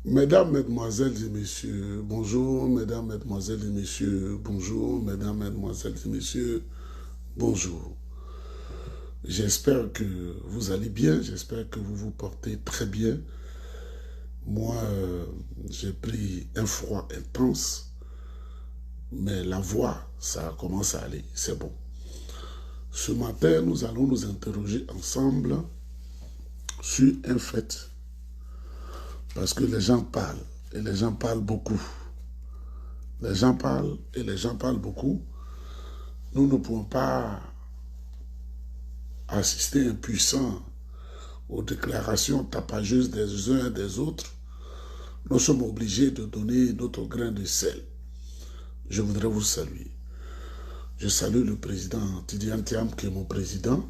Mesdames, Mesdemoiselles et Messieurs, bonjour. Mesdames, Mesdemoiselles et Messieurs, bonjour. Mesdames, Mesdemoiselles et Messieurs, bonjour. J'espère que vous allez bien, j'espère que vous vous portez très bien. Moi, j'ai pris un froid intense, mais la voix, ça commence à aller, c'est bon. Ce matin, nous allons nous interroger ensemble sur un fait, parce que les gens parlent, et les gens parlent beaucoup. Les gens parlent, et les gens parlent beaucoup. Nous ne pouvons pas assister impuissants aux déclarations tapageuses des uns et des autres. Nous sommes obligés de donner notre grain de sel. Je voudrais vous saluer. Je salue le président Tidiane Thiam, qui est mon président,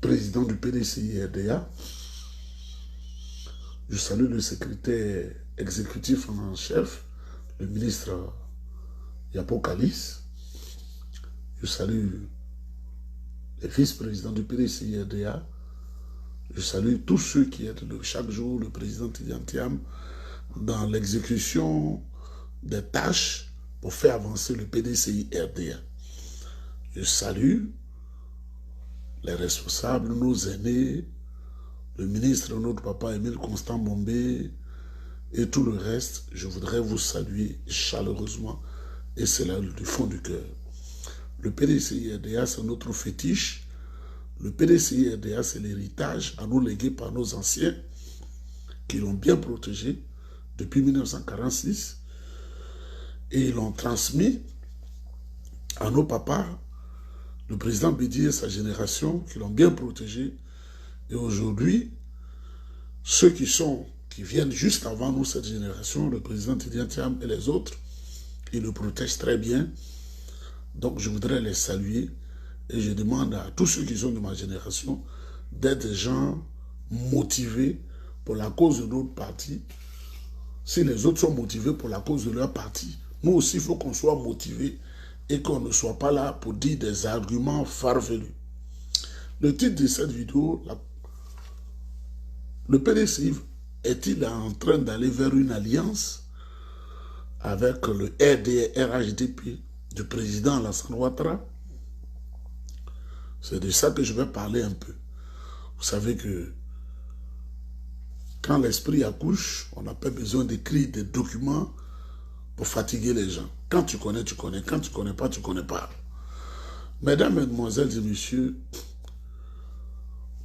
président du PDCI-RDA. Je salue le secrétaire exécutif en chef, le ministre Yapo Kalis. Je salue les vice-présidents du PDCI-RDA. Je salue tous ceux qui aident chaque jour le président Tidiane Thiam dans l'exécution des tâches pour faire avancer le PDCI-RDA. Je salue les responsables, nos aînés, le ministre, notre papa Émile Constant Bombé et tout le reste. Je voudrais vous saluer chaleureusement et c'est là du fond du cœur. Le PDCI-RDA, c'est notre fétiche. Le PDCI-RDA, c'est l'héritage à nous légué par nos anciens qui l'ont bien protégé depuis 1946 et ils l'ont transmis à nos papas, le président Bédier et sa génération qui l'ont bien protégé. Et aujourd'hui, ceux qui viennent juste avant nous, cette génération, le président Tidiane Thiam et les autres, ils le protègent très bien. Donc je voudrais les saluer et je demande à tous ceux qui sont de ma génération d'être des gens motivés pour la cause de notre parti. Si les autres sont motivés pour la cause de leur parti, nous aussi, il faut qu'on soit motivés et qu'on ne soit pas là pour dire des arguments farfelus. Le titre de cette vidéo, le PDCI est-il en train d'aller vers une alliance avec le RHDP du président Alassane Ouattara? C'est de ça que je vais parler un peu. Vous savez que quand l'esprit accouche, on n'a pas besoin d'écrire des documents pour fatiguer les gens. Quand tu connais, tu connais. Quand tu ne connais pas, tu ne connais pas. Mesdames, Mesdemoiselles et Messieurs,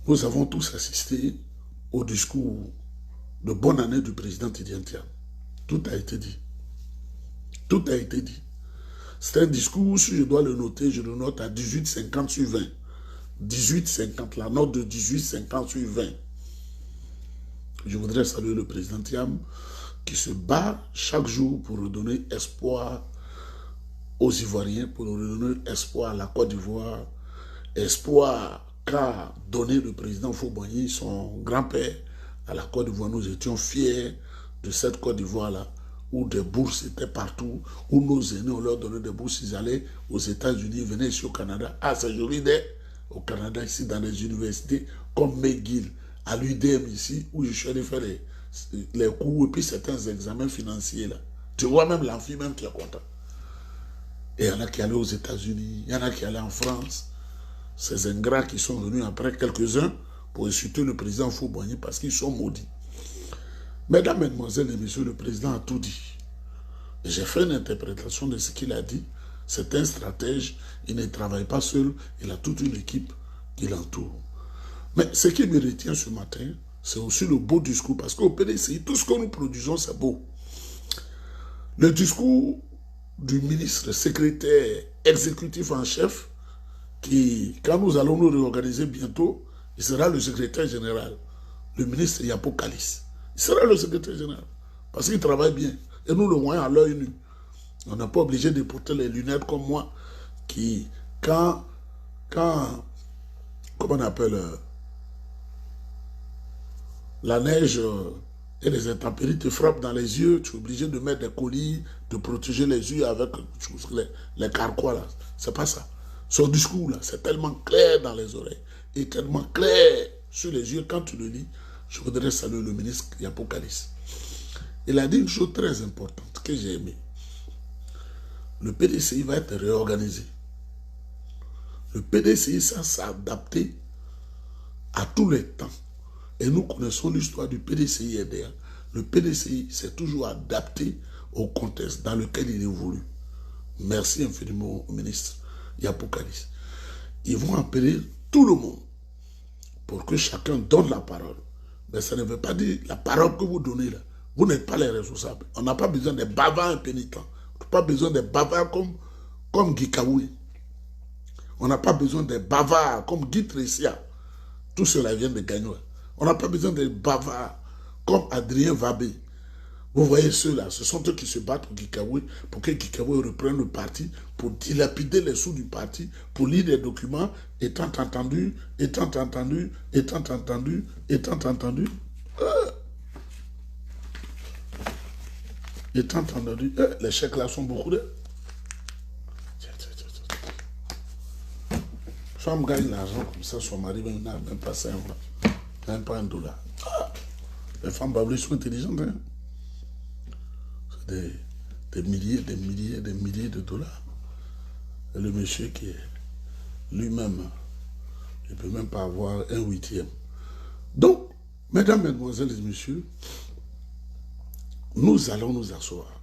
nous avons tous assisté au discours de bonne année du président Tidiane Thiam. Tout a été dit. Tout a été dit. C'est un discours, si je dois le noter, je le note à 18,50 sur 20. 18,50, la note de 18,50 sur 20. Je voudrais saluer le président Thiam qui se bat chaque jour pour redonner espoir aux Ivoiriens, pour redonner espoir à la Côte d'Ivoire, espoir qu'a donné le président Faure-Boigny, son grand-père, à la Côte d'Ivoire. Nous étions fiers de cette Côte d'Ivoire-là, où des bourses étaient partout, où nos aînés, on leur donnait des bourses, ils allaient aux États-Unis, ils venaient ici au Canada. Ah, c'est joli au Canada, ici, dans les universités, comme McGill, à l'UDM ici, où je suis allé faire les cours et puis certains examens financiers là. Tu vois même l'amphi même qui est content. Et il y en a qui allaient aux États-Unis, il y en a qui allaient en France. Ces ingrats qui sont venus après quelques-uns pour insulter le président Faure-Boigny parce qu'ils sont maudits. Mesdames, Mesdemoiselles et Messieurs, le président a tout dit. J'ai fait une interprétation de ce qu'il a dit. C'est un stratège, il ne travaille pas seul, il a toute une équipe qui l'entoure. Mais ce qui me retient ce matin, c'est aussi le beau discours, parce qu'au PDCI, tout ce que nous produisons, c'est beau. Le discours du ministre secrétaire exécutif en chef, qui, quand nous allons nous réorganiser bientôt, il sera le secrétaire général, le ministre Yapo Kalis. Il sera le secrétaire général, parce qu'il travaille bien. Et nous le voyons à l'œil nu. On n'est pas obligé de porter les lunettes comme moi, qui, comment on appelle, la neige et les intempéries te frappent dans les yeux, tu es obligé de mettre des colis, de protéger les yeux avec les carquois là. C'est pas ça. Son discours là, c'est tellement clair dans les oreilles et tellement clair sur les yeux quand tu le lis. Je voudrais saluer le ministre Yapo Kalis. Il a dit une chose très importante que j'ai aimée. Le PDCI va être réorganisé. Le PDCI, ça s'est adapté à tous les temps. Et nous connaissons l'histoire du PDCI EDEA. Le PDCI s'est toujours adapté au contexte dans lequel il évolue. Merci infiniment au ministre Yapoukalis. Ils vont appeler tout le monde pour que chacun donne la parole. Mais ça ne veut pas dire la parole que vous donnez là. Vous n'êtes pas les responsables. On n'a pas besoin des bavards impénitents. On n'a pas besoin des bavards comme Guy Kaoui. On n'a pas besoin des bavards comme Guy Tressia. Tout cela vient de Gagnoua. On n'a pas besoin des bavards comme Adrien Vabé. Vous voyez ceux-là, ce sont eux qui se battent pour Gikawe, pour que Gikawe reprenne le parti, pour dilapider les sous du parti, pour lire des documents, étant entendu, les chèques là sont beaucoup de... Femme gagne l'argent comme ça, son mari n'a même pas 5 francs, même pas $1. Les femmes bablées sont intelligentes, hein? Des milliers de dollars. Et le monsieur qui est lui-même, il ne peut même pas avoir 1/8. Donc, mesdames, mesdemoiselles et messieurs, nous allons nous asseoir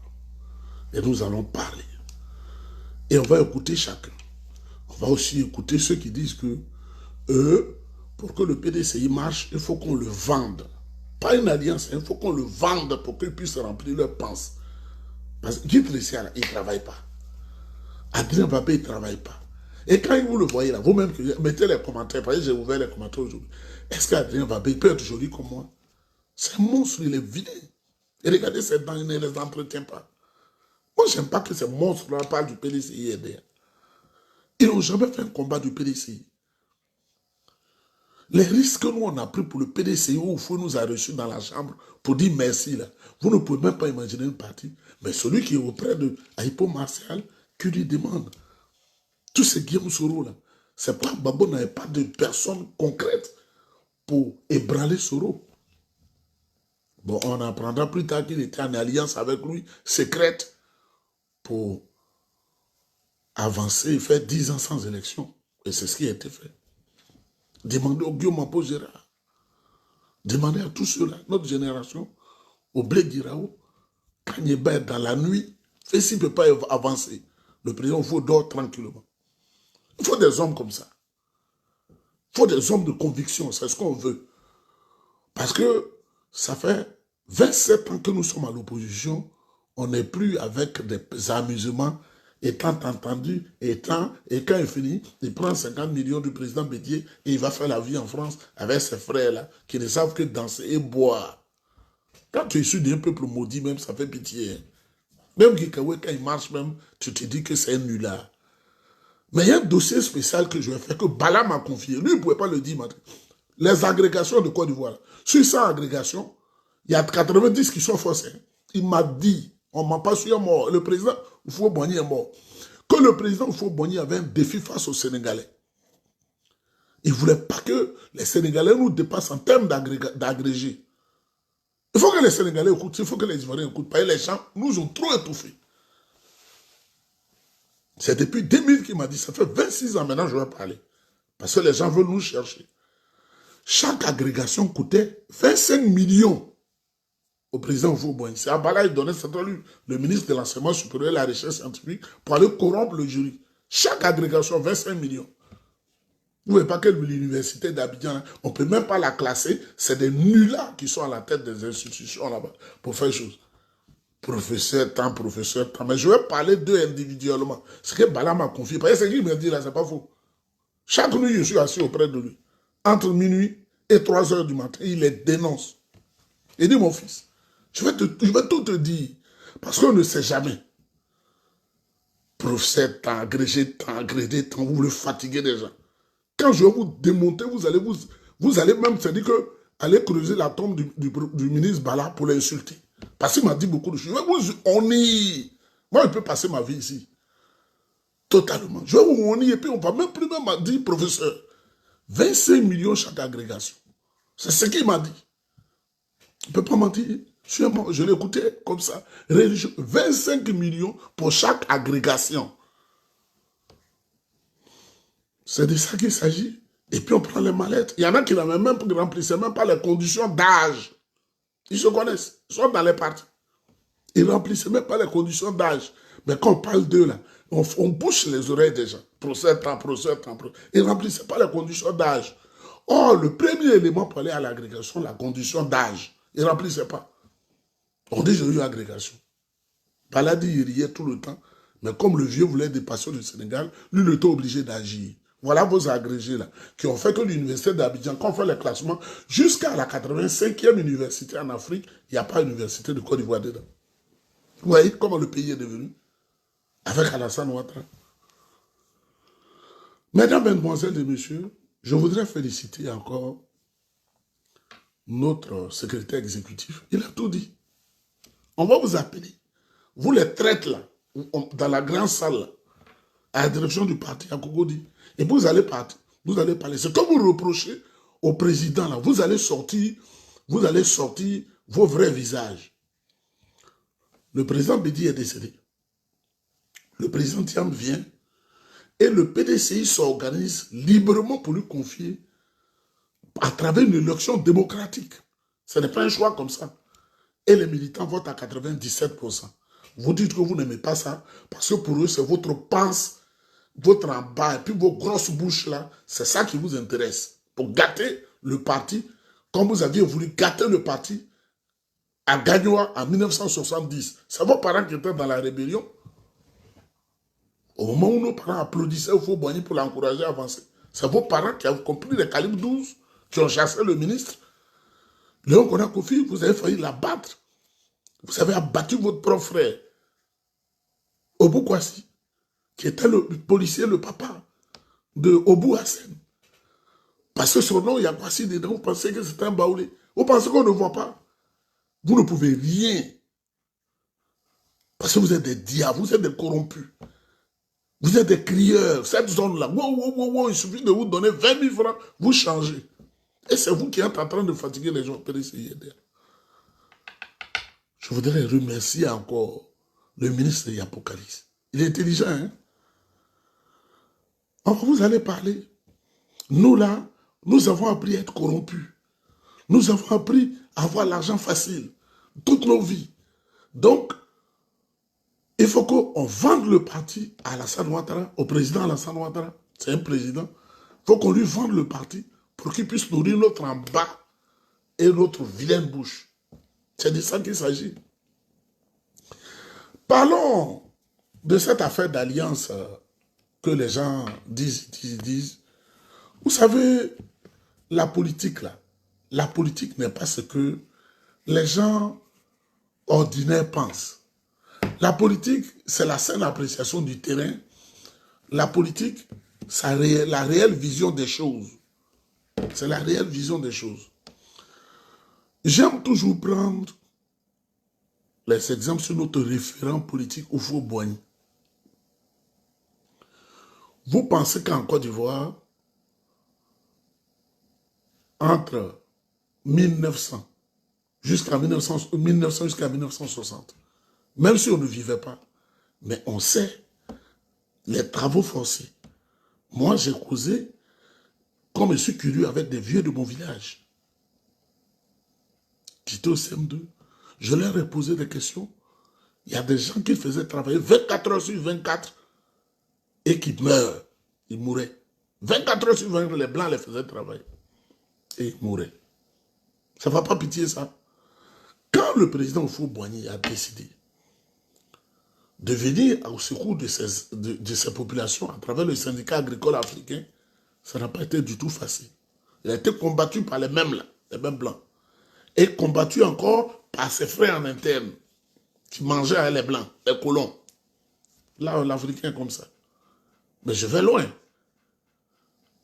et nous allons parler. Et on va écouter chacun. On va aussi écouter ceux qui disent que pour que le PDCI marche, il faut qu'on le vende. Pas une alliance, il faut qu'on le vende pour qu'ils puissent remplir leurs penses. Parce que Guy Tressia, il ne travaille pas. Adrien Vabé, il ne travaille pas. Et quand vous le voyez là, vous-même, mettez les commentaires, parce que j'ai ouvert les commentaires aujourd'hui. Est-ce qu'Adrien Vabé peut être joli comme moi? C'est un monstre, il est vidé. Et regardez ses dents, il ne les entretient pas. Moi, je n'aime pas que ces monstres-là parlent du PDCI EDEA. Ils n'ont jamais fait un combat du PDCI. Les risques que nous on a pris pour le PDCI, où Oufou nous a reçus dans la chambre pour dire merci, là, vous ne pouvez même pas imaginer une partie. Mais celui qui est auprès de Aipo Martial, qui lui demande, tous ces Guillaume Soro là, c'est pas Babo n'avait pas de personne concrète pour ébranler Soro. Bon, on apprendra plus tard qu'il était en alliance avec lui, secrète, pour avancer et faire 10 ans sans élection. Et c'est ce qui a été fait. Demandez au Guillaume Mapo Gérard. Demandez à tous ceux-là, notre génération, au Blé Guiraou, quand il est dans la nuit, et s'il ne peut pas avancer, le président, il faut dormir tranquillement. Il faut des hommes comme ça. Il faut des hommes de conviction, c'est ce qu'on veut. Parce que ça fait 27 ans que nous sommes à l'opposition, on n'est plus avec des amusements, étant entendu, et quand il finit, il prend 50 millions du président Bédier et il va faire la vie en France avec ses frères-là, qui ne savent que danser et boire. Quand tu es issu d'un peuple maudit, même, ça fait pitié. Même Gikawe, quand il marche même, tu te dis que c'est un nulard. Mais il y a un dossier spécial que je vais faire, que Bala m'a confié. Lui, il ne pouvait pas le dire maintenant. Les agrégations de Côte d'Ivoire. Sur 100 agrégations, il y a 90 qui sont fausses. Il m'a dit, on ne m'a pas su, mort. Le président Oufou-Boigny est mort. Que le président Oufou-Boigny avait un défi face aux Sénégalais. Il ne voulait pas que les Sénégalais nous dépassent en termes d'agrégés. Il faut que les Sénégalais écoutent, il faut que les Ivoiriens écoutent. Parce que les gens nous ont trop étouffés. C'est depuis 2000 qu'il m'a dit, ça fait 26 ans maintenant je vais parler. Parce que les gens veulent nous chercher. Chaque agrégation coûtait 25 millions au président Oufou-Boigny. C'est Abala qui donnait cette lui, le ministre de l'Enseignement supérieur et de la Recherche scientifique, pour aller corrompre le jury. Chaque agrégation, 25 millions. Vous ne voyez pas que l'université d'Abidjan, on ne peut même pas la classer, c'est des nullards qui sont à la tête des institutions là-bas pour faire chose. Professeur, tant, mais je vais parler d'eux individuellement. Ce que Bala m'a confié, parce que ce qu'il m'a dit là, c'est pas faux. Chaque nuit, je suis assis auprès de lui. Entre minuit et 3 heures du matin, il les dénonce. Il dit, mon fils, je vais tout te dire, parce qu'on ne sait jamais. Professeur, tant, agrégé, tant, agrédé, tant, vous voulez fatiguer des gens. Quand je vais vous démonter, vous allez même se dire que allez creuser la tombe du ministre Bala pour l'insulter. Parce qu'il m'a dit beaucoup de choses. Moi, je peux passer ma vie ici. Totalement. Je vais vous honner et puis on va même plus m'a dit, professeur, 25 millions chaque agrégation. C'est ce qu'il m'a dit. Il ne peut pas mentir. Je l'ai écouté comme ça. 25 millions pour chaque agrégation. C'est de ça qu'il s'agit. Et puis on prend les mallettes. Il y en a qui ne remplissaient même pas les conditions d'âge. Ils se connaissent. Ils sont dans les partis. Ils ne remplissaient même pas les conditions d'âge. Mais quand on parle d'eux, là, on bouche les oreilles déjà. Procès, temps. Ils ne remplissaient pas les conditions d'âge. Or, le premier élément pour aller à l'agrégation, la condition d'âge, ils ne remplissaient pas. On dit, j'ai eu agrégation. Baladi, il riait tout le temps. Mais comme le vieux voulait dépasser le Sénégal, lui, il était obligé d'agir. Voilà vos agrégés là, qui ont fait que l'université d'Abidjan, quand on fait les classements, jusqu'à la 85e université en Afrique, il n'y a pas d'université de Côte d'Ivoire dedans. Vous voyez comment le pays est devenu? Avec Alassane Ouattara. Mesdames, Mesdemoiselles et Messieurs, je voudrais féliciter encore notre secrétaire exécutif. Il a tout dit. On va vous appeler. Vous les traites là, dans la grande salle, là, à la direction du parti, à Kogodi. Et vous allez partir, vous allez parler. Ce que vous reprochez au président, là, vous allez sortir vos vrais visages. Le président Bédi est décédé. Le président Thiam vient et le PDCI s'organise librement pour lui confier à travers une élection démocratique. Ce n'est pas un choix comme ça. Et les militants votent à 97%. Vous dites que vous n'aimez pas ça parce que pour eux, c'est votre pince, votre en bas et puis vos grosses bouches là. C'est ça qui vous intéresse. Pour gâter le parti, comme vous aviez voulu gâter le parti à Gagnoa en 1970. C'est vos parents qui étaient dans la rébellion. Au moment où nos parents applaudissaient au Faux-Boigny pour l'encourager à avancer. C'est vos parents qui ont compris les calibres 12, qui ont chassé le ministre. Léon Kona Kofi, vous avez failli l'abattre. Vous avez abattu votre propre frère. Obou Kwasi, qui était le policier, le papa de Obou Hassen. Parce que son nom, il y a Kwasi dedans, vous pensez que c'est un baoulé. Vous pensez qu'on ne voit pas. Vous ne pouvez rien. Parce que vous êtes des diables, vous êtes des corrompus. Vous êtes des crieurs. Cette zone-là, il suffit de vous donner 20 000 francs, vous changez. Et c'est vous qui êtes en train de fatiguer les gens. Je voudrais remercier encore le ministre Yapokalis. Il est intelligent, hein? Alors vous allez parler. Nous là, nous avons appris à être corrompus. Nous avons appris à avoir l'argent facile. Toutes nos vies. Donc, il faut qu'on vende le parti à Alassane Ouattara, au président Alassane Ouattara. C'est un président. Il faut qu'on lui vende le parti pour qu'il puisse nourrir notre en bas et notre vilaine bouche. C'est de ça qu'il s'agit. Parlons de cette affaire d'alliance que les gens disent. Vous savez, la politique, là, la politique n'est pas ce que les gens ordinaires pensent. La politique, c'est la saine appréciation du terrain. La politique, c'est la réelle vision des choses. C'est la réelle vision des choses. J'aime toujours prendre les exemples sur notre référent politique au Faux-Boigny. Vous pensez qu'en Côte d'Ivoire, entre 1900 jusqu'à 1960, même si on ne vivait pas, mais on sait les travaux forcés. Moi, j'ai causé, comme je suis curieux, avec des vieux de mon village, qui étaient au CM2. Je leur ai posé des questions. Il y a des gens qui faisaient travailler 24 heures sur 24 et qui meurent. Ils mouraient. 24 heures sur 24, les Blancs les faisaient travailler. Et ils mouraient. Ça ne va pas pitié, ça. Quand le président Faux-Boigny a décidé de venir au secours de ces populations à travers le syndicat agricole africain, ça n'a pas été du tout facile. Il a été combattu par les mêmes là, les mêmes Blancs. Et combattu encore par ses frères en interne, qui mangeaient avec les Blancs, les colons. Là, l'Africain comme ça. Mais je vais loin.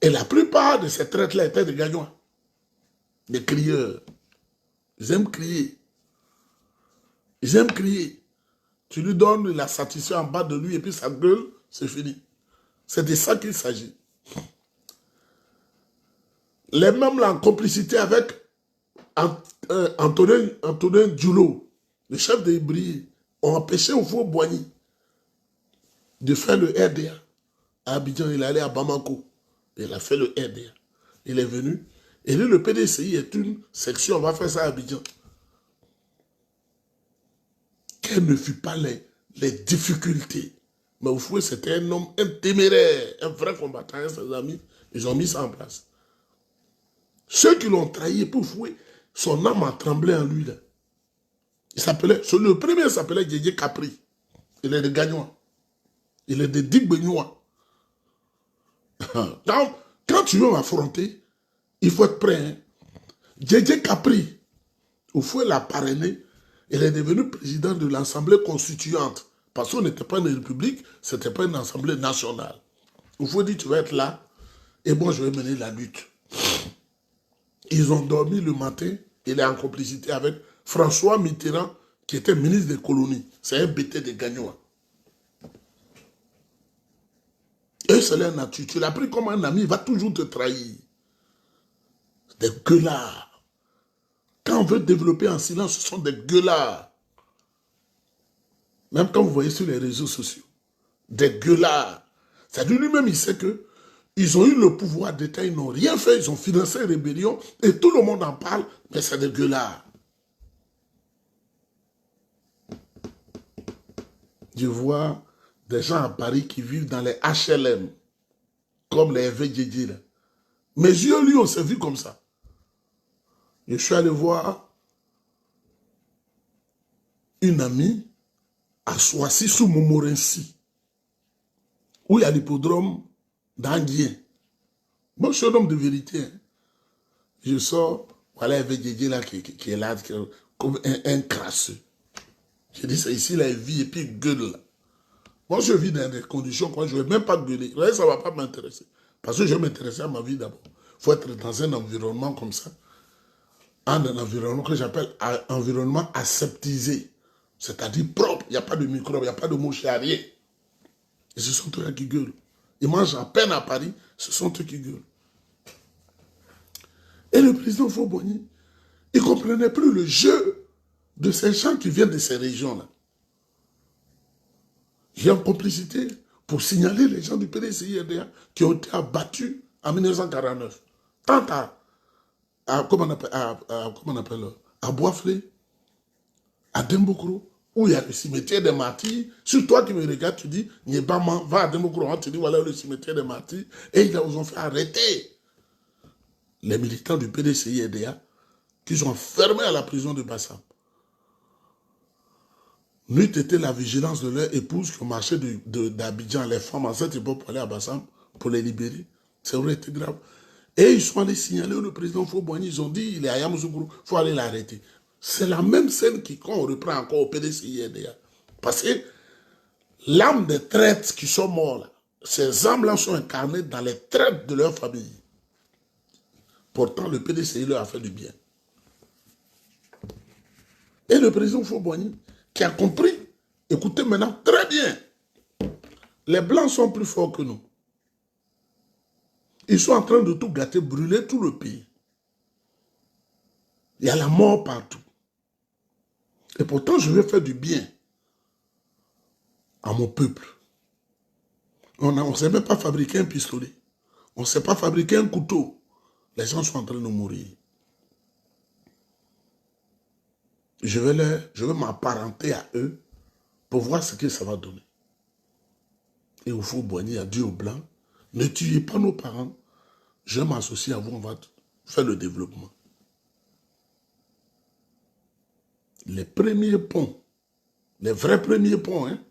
Et la plupart de ces traites-là étaient des Gagnois. Des crieurs. Ils aiment crier. Ils aiment crier. Tu lui donnes la satisfaction en bas de lui et puis sa gueule, c'est fini. C'est de ça qu'il s'agit. Les mêmes là en complicité avec Antonin Djoulot, le chef des Briés, ont empêché Houphouët-Boigny de faire le RDA. À Abidjan, il est allé à Bamako. Il a fait le RDA. Il est venu. Et lui, le PDCI est une section, on va faire ça à Abidjan. Quelles ne furent pas les difficultés. Mais Houphouët, c'était un homme, un téméraire, un vrai combattant, et ses amis, ils ont mis ça en place. Ceux qui l'ont trahi pour Houphouët, son âme a tremblé en lui. Là. Le premier s'appelait Djedje Capri. Il est de Gagnois. Il est de Digbegnois. Quand tu veux m'affronter, il faut être prêt. Hein? Djedje Capri, Houphouët l'a parrainé, il est devenu président de l'Assemblée constituante. Parce qu'on n'était pas une république, ce n'était pas une assemblée nationale. Houphouët dit, tu vas être là, et moi je vais mener la lutte. Ils ont dormi le matin, il est en complicité avec François Mitterrand, qui était ministre des colonies. C'est un bêté de Gagnois. Et c'est leur nature. Tu l'as pris comme un ami, il va toujours te trahir. Des gueulards. Quand on veut développer en silence, ce sont des gueulards. Même quand vous voyez sur les réseaux sociaux, des gueulards. C'est-à-dire lui-même, il sait que ils ont eu le pouvoir d'État, ils n'ont rien fait, ils ont financé une rébellion, et tout le monde en parle, mais c'est des gueulards. Je vois des gens à Paris qui vivent dans les HLM, comme les VDJ. Mes yeux, lui, on s'est vu comme ça. Je suis allé voir une amie à Soissy sous Montmorency, où il y a l'hippodrome d'Anguien. Moi, je suis un homme de vérité. Hein. Je sors, voilà un VDJ là qui est là, comme un crasseux. Je dis, c'est ici, là, il vit et puis il gueule là. Moi, je vis dans des conditions quand je ne vais même pas gueuler. Là, ça ne va pas m'intéresser. Parce que je vais m'intéresser à ma vie d'abord. Il faut être dans un environnement comme ça. Un environnement que j'appelle un environnement aseptisé. C'est-à-dire propre. Il n'y a pas de microbes, il n'y a pas de mouches, il n'y a rien. Et ce sont eux qui gueulent. Ils mangent à peine à Paris, ce sont eux qui gueulent. Et le président Houphouët-Boigny, il ne comprenait plus le jeu de ces gens qui viennent de ces régions-là. Il y a une complicité pour signaler les gens du PDCI-RDA qui ont été abattus en 1949. Tant comment on appelle, à Boisflé, à Dembokro, où il y a le cimetière des martyrs. Sur toi qui me regardes, tu dis, Niébama, va à Dembokro, on te dit, voilà le cimetière des martyrs. Et ils ont fait arrêter les militants du PDCI-RDA qu'ils ont enfermés à la prison de Bassam. N'eût été la vigilance de leur épouse qui ont marché d'Abidjan, les femmes en cette époque pour aller à Bassam, pour les libérer. Ça aurait été grave. Et ils sont allés signaler le président Houphouët-Boigny, ils ont dit, il est à Yamoussoukro, il faut aller l'arrêter. C'est la même scène qu'on reprend encore au PDCI-RDA. Parce que l'âme des traîtres qui sont morts, là, ces âmes-là sont incarnées dans les traîtres de leur famille. Pourtant, le PDCI leur a fait du bien. Et le président Houphouët-Boigny, qui a compris, écoutez maintenant très bien, les Blancs sont plus forts que nous. Ils sont en train de tout gâter, brûler tout le pays. Il y a la mort partout. Et pourtant, je vais faire du bien à mon peuple. On ne sait même pas fabriquer un pistolet. On ne sait pas fabriquer un couteau. Les gens sont en train de mourir. Je vais m'apparenter à eux pour voir ce que ça va donner. Et Houphouët-Boigny a dit aux Blancs, ne tuez pas nos parents, je vais m'associer à vous, on va faire le développement. Les premiers ponts, les vrais premiers ponts, hein,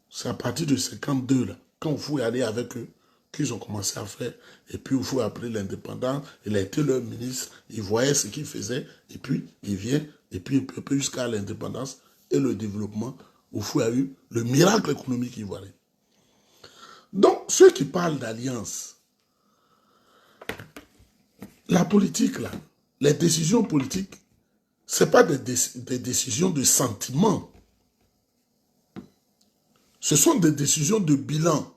c'est à partir de 52, là, quand Houphouët est allé avec eux, qu'ils ont commencé à faire. Et puis Houphouët a pris l'indépendance, il a été leur ministre, il voyait ce qu'il faisait, et puis il vient, et puis un peu jusqu'à l'indépendance et le développement, Houphouët a eu le miracle économique ivoirien. Donc, ceux qui parlent d'alliance, la politique, là, les décisions politiques, ce n'est pas des décisions de sentiment. Ce sont des décisions de bilan.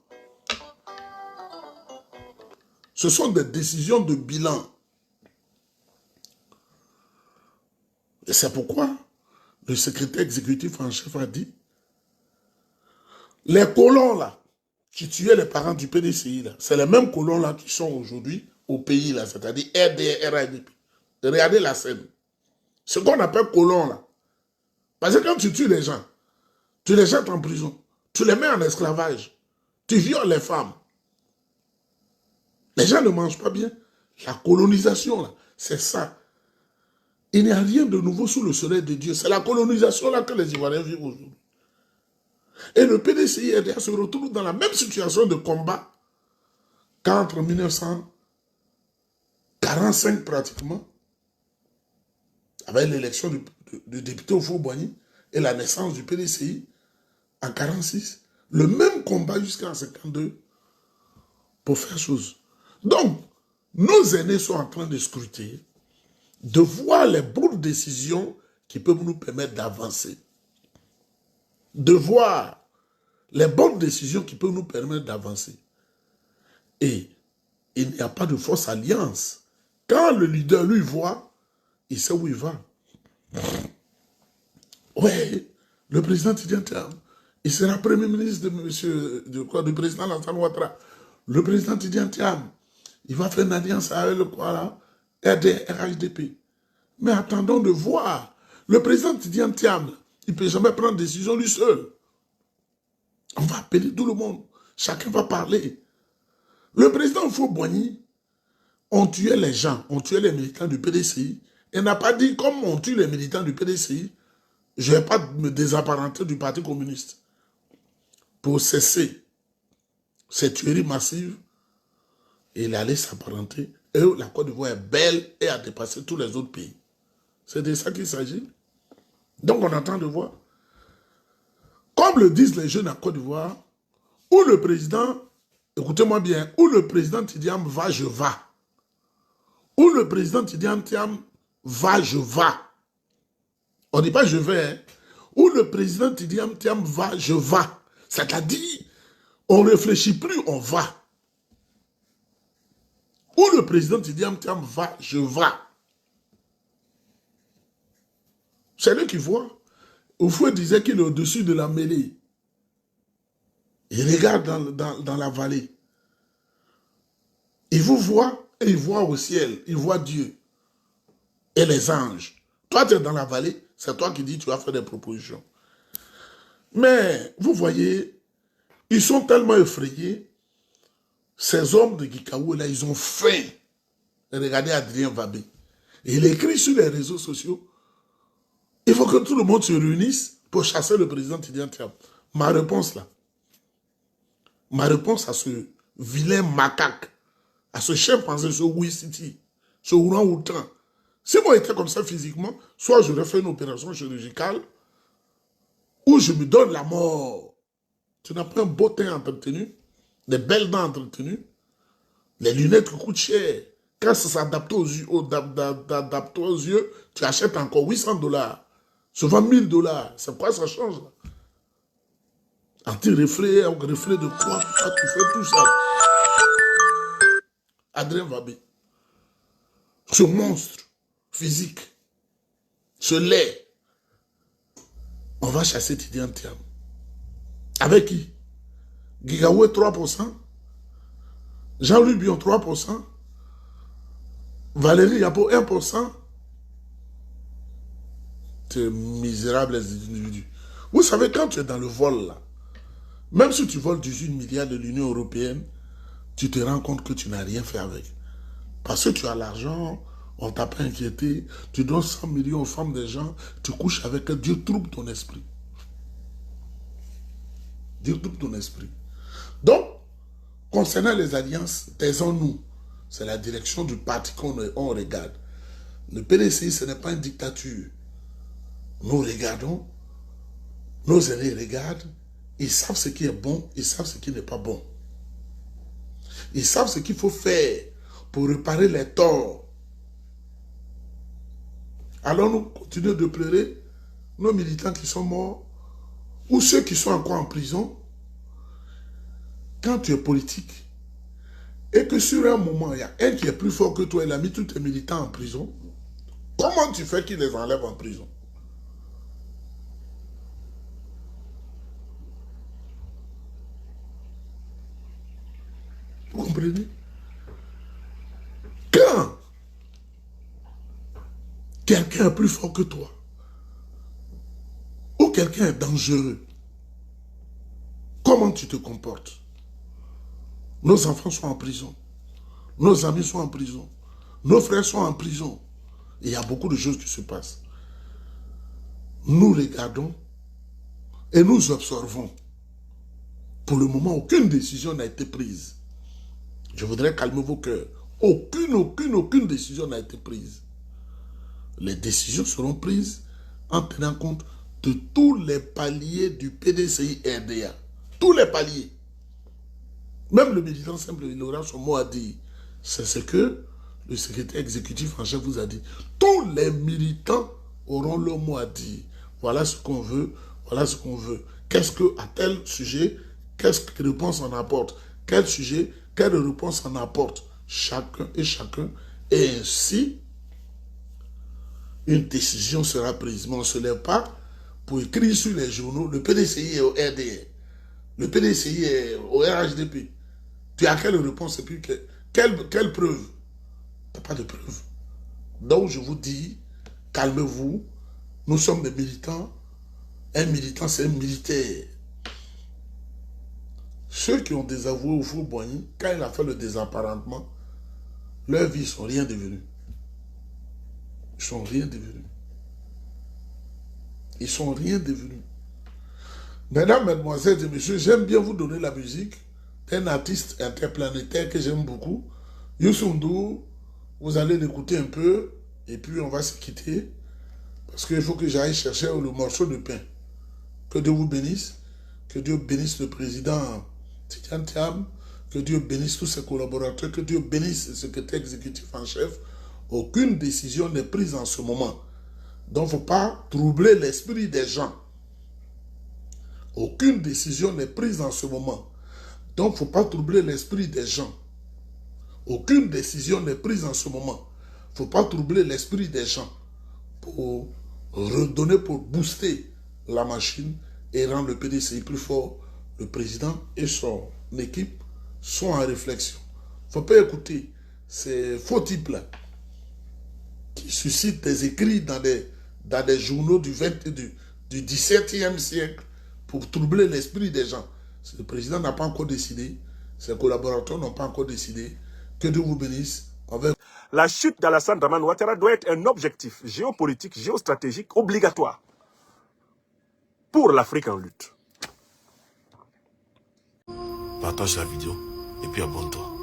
Ce sont des décisions de bilan. C'est pourquoi le secrétaire exécutif en chef a dit, les colons là, qui tuaient les parents du PDCI là, c'est les mêmes colons là qui sont aujourd'hui au pays là, c'est-à-dire RDR, RADP. Regardez la scène. Ce qu'on appelle colons là. Parce que quand tu tues les gens, tu les jettes en prison, tu les mets en esclavage, tu violes les femmes. Les gens ne mangent pas bien. La colonisation là, c'est ça. Il n'y a rien de nouveau sous le soleil de Dieu. C'est la colonisation là que les Ivoiriens vivent aujourd'hui. Et le PDCI RDA se retrouve dans la même situation de combat qu'entre 1945 pratiquement, avec l'élection du député Houphouët-Boigny et la naissance du PDCI en 1946. Le même combat jusqu'en 1952 pour faire chose. Donc, nos aînés sont en train de scruter, de voir les bonnes décisions qui peuvent nous permettre d'avancer. De voir les bonnes décisions qui peuvent nous permettre d'avancer. Et il n'y a pas de fausse alliance. Quand le leader lui voit, il sait où il va. Ouais, le président Tidjane Thiam, il sera premier ministre du président Lansana Ouattara. Le président Tidjane Thiam, il va faire une alliance avec le quoi là, RHDP. Mais attendons de voir. Le président Tidjane Thiam, il ne peut jamais prendre décision lui seul. On va appeler tout le monde. Chacun va parler. Le président Houphouët-Boigny, on tuait les gens, on tuait les militants du PDCI. Il n'a pas dit, comme on tue les militants du PDCI, je ne vais pas me désapparenter du Parti communiste. Pour cesser ces tueries massives, il allait s'apparenter. Et la Côte d'Ivoire est belle et a dépassé tous les autres pays. C'est de ça qu'il s'agit. Donc on attend de voir. Comme le disent les jeunes en Côte d'Ivoire, où le président, écoutez-moi bien, où le président Tidjane va, je vais. Où le président Tidjane Thiam va, je vais. On ne dit pas je vais. Hein. Où le président Tidjane Thiam va, je vais. C'est-à-dire, on ne réfléchit plus, on va. Où le président Tidjane Thiam va, je vais. C'est lui qui voit. Houphouët disait qu'il est au-dessus de la mêlée. Il regarde dans la vallée. Il vous voit et il voit au ciel. Il voit Dieu et les anges. Toi, tu es dans la vallée. C'est toi qui dis tu vas faire des propositions. Mais, vous voyez, ils sont tellement effrayés. Ces hommes de Guikaou, là, ils ont faim. Regardez Adrien Wabé. Il écrit sur les réseaux sociaux. Il faut que tout le monde se réunisse pour chasser le président Tidjane Thiam. Ma réponse là. Ma réponse à ce vilain macaque, à ce chimpanzé, ce Ouissiti, ce orang-outan. Si moi j'étais comme ça physiquement, soit j'aurais fait une opération chirurgicale, ou je me donne la mort. Tu n'as pas un beau teint entretenu, des belles dents entretenues, les lunettes qui coûtent cher. Quand ça s'adapte aux yeux, tu achètes encore $800. Souvent $1000. C'est quoi ça change là? Anti-reflet, reflet de quoi? Tu fais tout ça. Adrien Wabé. Ce monstre physique. Ce lait. On va chasser Tidjane Thiam. Avec qui? Guikaou 3%. Jean-Louis Bion 3%. Valérie Yapo 1%. Ces misérables individus. Vous savez, quand tu es dans le vol là, même si tu voles 18 milliards de l'Union européenne, tu te rends compte que tu n'as rien fait avec. Parce que tu as l'argent, on ne t'a pas inquiété, tu donnes 100 millions aux femmes des gens, tu couches avec elles, Dieu trouble ton esprit. Dieu trouble ton esprit. Donc, concernant les alliances, taisons-nous. C'est la direction du parti qu'on regarde. Le PDCI, ce n'est pas une dictature. Nous regardons, nos aînés regardent, ils savent ce qui est bon, ils savent ce qui n'est pas bon. Ils savent ce qu'il faut faire pour réparer les torts. Alors nous continuons de pleurer nos militants qui sont morts ou ceux qui sont encore en prison. Quand tu es politique et que sur un moment, il y a un qui est plus fort que toi, il a mis tous tes militants en prison, Comment tu fais qu'ils les enlèvent en prison? Vous comprenez? Quand quelqu'un est plus fort que toi, ou quelqu'un est dangereux, comment tu te comportes? Nos enfants sont en prison. Nos amis sont en prison. Nos frères sont en prison. Il y a beaucoup de choses qui se passent. Nous regardons et nous observons. Pour le moment, aucune décision n'a été prise. Je voudrais calmer vos cœurs. Aucune décision n'a été prise. Les décisions seront prises en tenant compte de tous les paliers du PDCI RDA. Tous les paliers. Même le militant simple, il aura son mot à dire. C'est ce que le secrétaire exécutif en chef vous a dit. Tous les militants auront leur mot à dire. Voilà ce qu'on veut, voilà ce qu'on veut. Qu'est-ce que, à tel sujet, qu'est-ce que réponse on apporte? Quel sujet, quelle réponse on apporte? Chacun et chacun. Et ainsi, une décision sera prise. Mais on ne se lève pas pour écrire sur les journaux, le PDCI est au RDA. Le PDCI est au RHDP. Tu as quelle réponse et puis quelle preuve? Tu n'as pas de preuve. Donc je vous dis, calmez-vous. Nous sommes des militants. Un militant, c'est un militaire. Ceux qui ont désavoué au Fou-Boigny, quand il a fait le désapparentement, leur vie, ils ne sont rien devenus. Ils ne sont rien devenus. Ils ne sont rien devenus. Mesdames, mesdemoiselles et messieurs, j'aime bien vous donner la musique d'un artiste interplanétaire que j'aime beaucoup. Youssou N'Dour, vous allez l'écouter un peu et puis on va se quitter parce qu'il faut que j'aille chercher le morceau de pain. Que Dieu vous bénisse, que Dieu bénisse le président Tidiane Thiam, que Dieu bénisse tous ses collaborateurs, que Dieu bénisse le secrétaire exécutif en chef. Aucune décision n'est prise en ce moment. Donc il ne faut pas troubler l'esprit des gens. Aucune décision n'est prise en ce moment. Donc, il ne faut pas troubler l'esprit des gens. Aucune décision n'est prise en ce moment. Il ne faut pas troubler l'esprit des gens pour redonner, pour booster la machine et rendre le PDCI plus fort. Le président et son équipe sont en réflexion. Il ne faut pas écouter ces faux types-là qui suscitent des écrits dans des journaux du 17e siècle pour troubler l'esprit des gens. Le président n'a pas encore décidé, ses collaborateurs n'ont pas encore décidé. Que Dieu vous bénisse. La chute d'Alassane Dramane Ouattara doit être un objectif géopolitique, géostratégique obligatoire pour l'Afrique en lutte. Partage la vidéo et puis abonne-toi.